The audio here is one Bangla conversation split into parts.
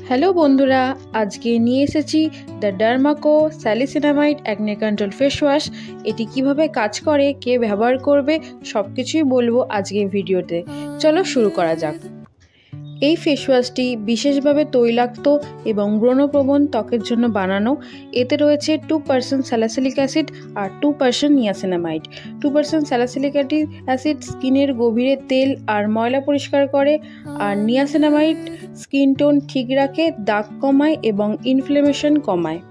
হ্যালো বন্ধুরা, আজকে নিয়ে এসেছি the Dermaco salicinamide acne control face wash. এটি কিভাবে কাজ করে, কে ব্যবহার করবে, সব কিছুই বলবো আজকে ভিডিওতে। চলো শুরু করা যাক। এই ফেস ওয়াশটি বিশেষভাবে তৈলাক্ত এবং ব্রণপ্রবণ ত্বকের জন্য বানানো। এতে রয়েছে 2% স্যালিসিলিক অ্যাসিড আর 2% নিয়াসিনামাইড। 2% স্যালিসিলিক অ্যাসিড স্কিনের গভীরে তেল আর ময়লা পরিষ্কার করে, আর নিয়াসিনামাইড স্কিন টোন ঠিক রাখে, দাগ কমায় এবং ইনফ্লেমেশন কমায়।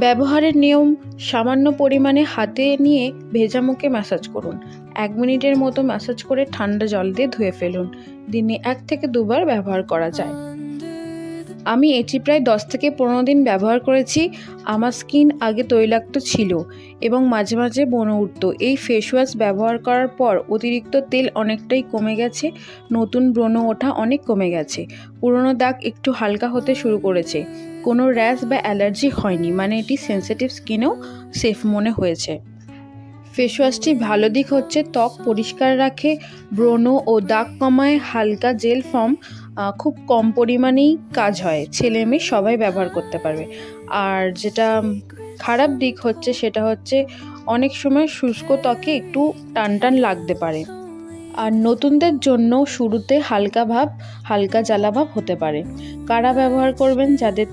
ব্যবহারের নিয়ম: সামান্য পরিমাণে হাতে নিয়ে ভেজা মুখে ম্যাসাজ করুন। 1 মিনিটের মতো ম্যাসাজ করে ঠান্ডা জল দিয়ে ধুয়ে ফেলুন। দিনে 1 থেকে 2 বার ব্যবহার করা যায়। আমি এটি প্রায় 10 থেকে 15 দিন ব্যবহার করেছি। আমার স্কিন আগে তৈলাক্ত ছিল এবং মাঝে মাঝে ব্রণ উঠত। এই ফেস ওয়াশ ব্যবহার করার পর অতিরিক্ত তেল অনেকটাই কমে গেছে, নতুন ব্রণ ওঠা অনেক কমে গেছে, পুরনো দাগ একটু হালকা হতে শুরু করেছে, কোনো র্যাশ বা অ্যালার্জি হয়নি, মানে এটি সেন্সিটিভ স্কিনেও সেফ মনে হয়েছে। ফেস ওয়াশটির ভালো দিক হচ্ছে ত্বক পরিষ্কার রাখে, ব্রণ ও দাগ কমায়, হালকা জেল ফর্ম, খুব কম পরিমাণেই কাজ হয়, ছেলে মেয়ে সবাই ব্যবহার করতে পারবে। আর যেটা খারাপ দিক হচ্ছে সেটা হচ্ছে অনেক সময় শুষ্ক ত্বকে একটু টান টান লাগতে পারে, আর নতুনদের জন্য শুরুতে হালকা জ্বালা ভাব হতে পারে। কারা ব্যবহার করবেন? যাদের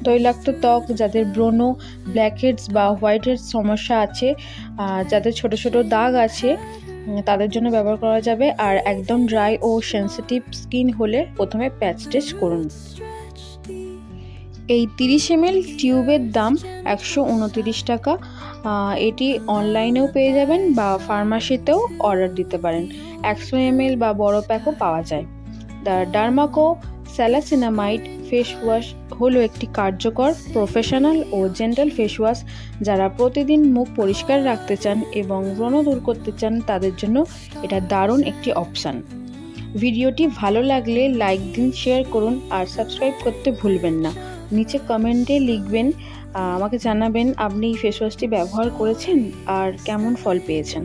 তৈলাক্ত ত্বক, যাদের ব্রণ, ব্ল্যাকহেডস বা হোয়াইট হেডস সমস্যা আছে, যাদের ছোট ছোট দাগ আছে, তাদের জন্য ব্যবহার করা যাবে। আর একদম ড্রাই ও সেনসিটিভ স্কিন হলে প্রথমে প্যাচ টেস্ট করুন। এই 30 ml টিউবের দাম 129 টাকা। এটি অনলাইনেও পেয়ে যাবেন বা ফার্মাসিতেও অর্ডার দিতে পারেন। 100 ml বা বড় প্যাকও পাওয়া যায়। দ্য ডার্মাকো স্যালিসিনামাইড ফেস ওয়াশ হলো একটি কার্যকর, প্রফেশনাল ও জেন্টাল ফেস ওয়াশ। যারা প্রতিদিন মুখ পরিষ্কার রাখতে চান এবং ব্রণ দূর করতে চান, তাদের জন্য এটা দারুণ একটি অপশান। ভিডিওটি ভালো লাগলে লাইক দিন, শেয়ার করুন আর সাবস্ক্রাইব করতে ভুলবেন না। নিচে কমেন্টে লিখবেন, আমাকে জানাবেন আপনি এই ফেস ওয়াশটি ব্যবহার করেছেন আর কেমন ফল পেয়েছেন।